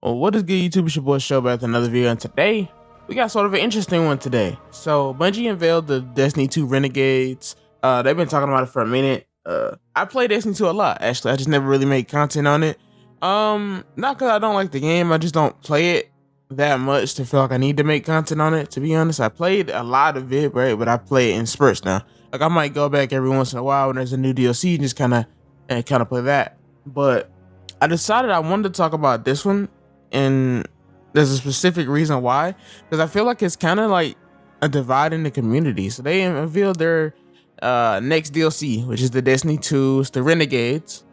Well, what is good, YouTube? It's your boy Show back with another video, and today we got sort of an interesting one today. So Bungie unveiled the Destiny 2 Renegades. They've been talking about it for a minute. I play Destiny 2 a lot, actually. I just never really made content on it. Not because I don't like the game, I just don't play it that much to feel like I need to make content on it. To be honest, I played a lot of it, right? But I play it in spurts now. Like I might go back every once in a while when there's a new DLC and just kind of play that. But I decided I wanted to talk about this one. And there's a specific reason why, because I feel like it's kind of like a divide in the community. So they unveiled their next DLC, which is the Destiny 2, it's the Renegades.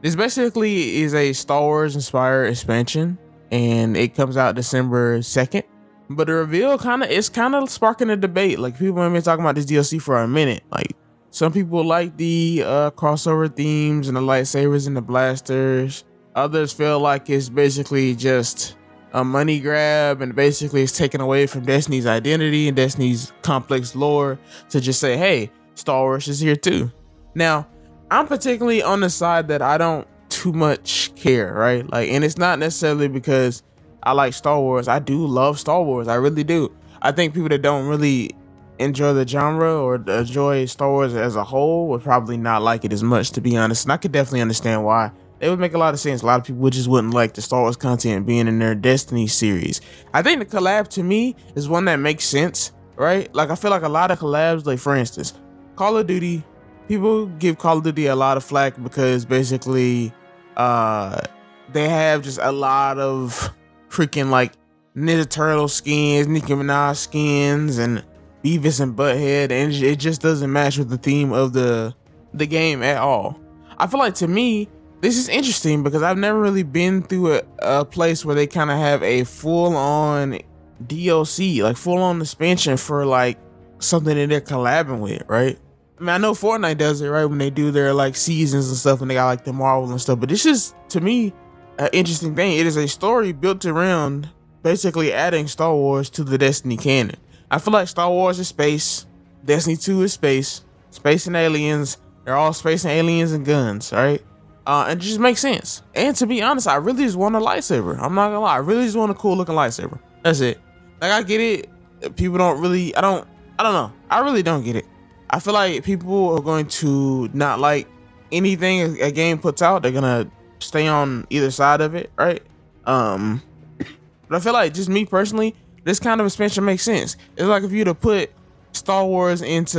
This basically is a Star Wars inspired expansion, and it comes out December 2nd. But the reveal it's kind of sparking a debate. Like, people have been talking about this DLC for a minute. Like, some people like the crossover themes and the lightsabers and the blasters. Others feel like it's basically just a money grab, and basically it's taken away from Destiny's identity and Destiny's complex lore to just say, hey, Star Wars is here too. Now, I'm particularly on the side that I don't too much care, right? Like, and it's not necessarily because I like Star Wars. I do love Star Wars. I really do. I think people that don't really enjoy the genre or enjoy Star Wars as a whole would probably not like it as much, to be honest. And I could definitely understand why. It would make a lot of sense. A lot of people just wouldn't like the Star Wars content being in their Destiny series. I think the collab, to me, is one that makes sense, right? Like, I feel like a lot of collabs, like, for instance, Call of Duty, people give Call of Duty a lot of flack because basically they have just a lot of freaking, like, Ninja Turtle skins, Nicki Minaj skins, and Beavis and Butthead, and it just doesn't match with the theme of the game at all. I feel like, to me, this is interesting because I've never really been through a place where they kind of have a full-on DLC, like full-on expansion for like something that they're collabing with, right? I mean, I know Fortnite does it, right, when they do their like seasons and stuff, and they got like the Marvel and stuff. But this is, to me, an interesting thing. It is a story built around basically adding Star Wars to the Destiny canon. I feel like Star Wars is space, Destiny 2 is space and aliens. They're all space and aliens and guns, right? And it just makes sense. And to be honest, I really just want a lightsaber. I'm not gonna lie. I really just want a cool looking lightsaber. That's it. Like, I get it. People don't really, I don't know. I really don't get it. I feel like people are going to not like anything a game puts out. They're gonna stay on either side of it, right? But I feel like, just me personally, this kind of expansion makes sense. It's like if you to put Star Wars into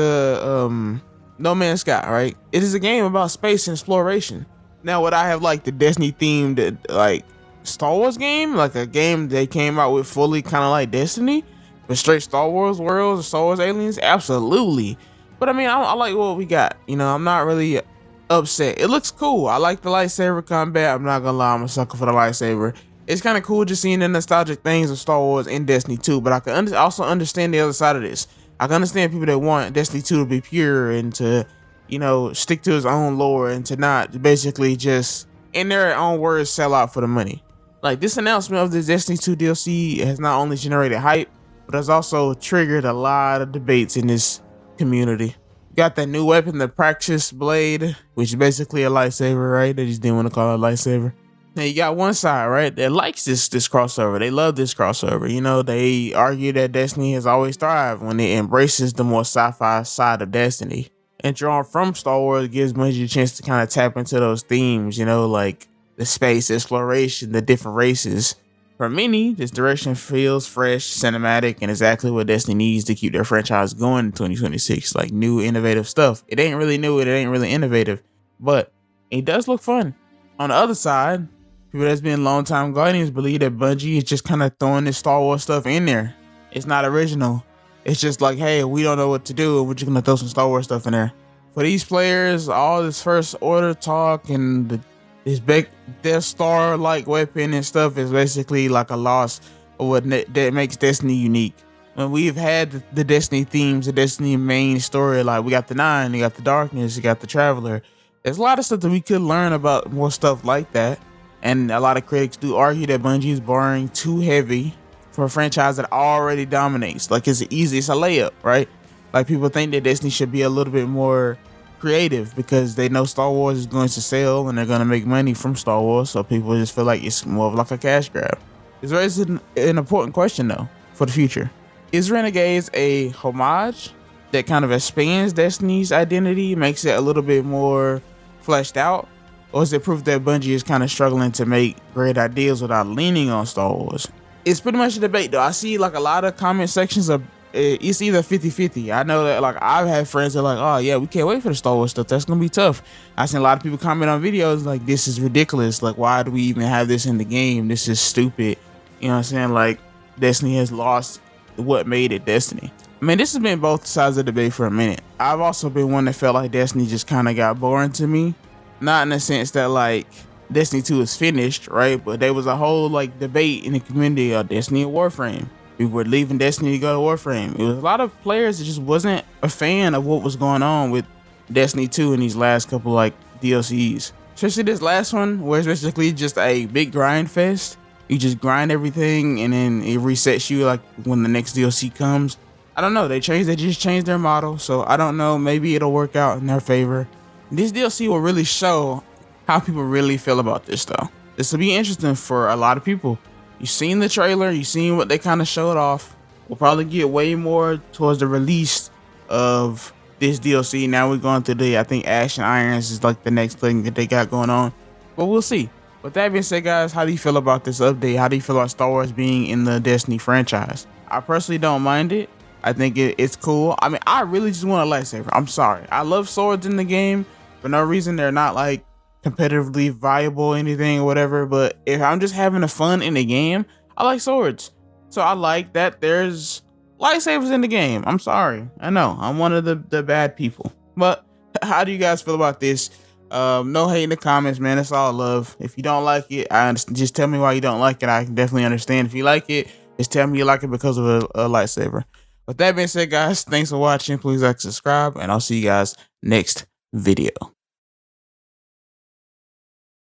No Man's Sky, right? It is a game about space and exploration. Now, would I have like the Destiny themed like Star Wars game, like a game they came out with fully kind of like Destiny, but straight Star Wars worlds, Star Wars aliens? Absolutely. But I mean, I like what we got. You know, I'm not really upset. It looks cool. I like the lightsaber combat. I'm not gonna lie, I'm a sucker for the lightsaber. It's kind of cool just seeing the nostalgic things of Star Wars in Destiny 2. But I can also understand the other side of this. I can understand people that want Destiny 2 to be pure and to, you know, stick to his own lore and to not basically just, in their own words, sell out for the money. Like, this announcement of the Destiny 2 DLC has not only generated hype, but has also triggered a lot of debates in this community. You got that new weapon, the Praxis Blade, which is basically a lightsaber, right? They just didn't want to call it a lightsaber. Now, you got one side, right, that likes this crossover. They love this crossover. You know, they argue that Destiny has always thrived when it embraces the more sci-fi side of Destiny. And drawing from Star Wars gives Bungie a chance to kind of tap into those themes, you know, like the space exploration, the different races. For many, this direction feels fresh, cinematic, and exactly what Destiny needs to keep their franchise going in 2026. Like, new, innovative stuff. It ain't really new, it ain't really innovative, but it does look fun. On the other side, people that's been longtime Guardians believe that Bungie is just kind of throwing this Star Wars stuff in there. It's not original. It's just like, hey, we don't know what to do, we're just gonna throw some Star Wars stuff in there. For these players, all this First Order talk and this big Death Star-like weapon and stuff is basically like a loss of what that makes Destiny unique. When we've had the Destiny themes, the Destiny main story, like we got the Nine, you got the Darkness, you got the Traveler. There's a lot of stuff that we could learn about, more stuff like that. And a lot of critics do argue that Bungie is borrowing too heavy for a franchise that already dominates. Like, it's easy, it's a layup, right? Like, people think that Destiny should be a little bit more creative because they know Star Wars is going to sell and they're going to make money from Star Wars. So people just feel like it's more of like a cash grab. This raises an important question though for the future. Is Renegades a homage that kind of expands Destiny's identity, makes it a little bit more fleshed out? Or is it proof that Bungie is kind of struggling to make great ideas without leaning on Star Wars? It's pretty much a debate though. I see like a lot of comment sections of it's either 50-50. I know that like I've had friends that are like, oh yeah, we can't wait for the Star Wars stuff. That's gonna be tough. I've seen a lot of people comment on videos like, this is ridiculous. Like, why do we even have this in the game? This is stupid. You know what I'm saying? Like, Destiny has lost what made it Destiny. I mean, this has been both sides of the debate for a minute. I've also been one that felt like Destiny just kind of got boring to me. Not in the sense that like Destiny 2 is finished, right? But there was a whole like debate in the community of Destiny and Warframe. We were leaving Destiny to go to Warframe. It was a lot of players that just wasn't a fan of what was going on with Destiny 2 in these last couple like DLCs. Especially this last one, where it's basically just a big grind fest. You just grind everything and then it resets you like when the next DLC comes. I don't know. They just changed their model. So I don't know. Maybe it'll work out in their favor. This DLC will really show how people really feel about this though. This will be interesting for a lot of people. You've seen the trailer, you've seen what they kind of showed off. We'll probably get way more towards the release of this DLC. Now we're going through I think Ash and Irons is like the next thing that they got going on. But we'll see. With that being said, guys, how do you feel about this update? How do you feel about Star Wars being in the Destiny franchise? I personally don't mind it. I think it's cool. I mean, I really just want a lightsaber. I'm sorry. I love swords in the game. For no reason, they're not like competitively viable or anything or whatever, but if I'm just having a fun in the game, I like swords. So I like that there's lightsabers in the game. I'm sorry. I know I'm one of the bad people, but how do you guys feel about this? No hate in the comments, man. It's all love. If you don't like it, I understand. Just tell me why you don't like it. I can definitely understand. If you like it, just tell me you like it because of a lightsaber. With that being said, guys, thanks for watching. Please like, subscribe, and I'll see you guys next video.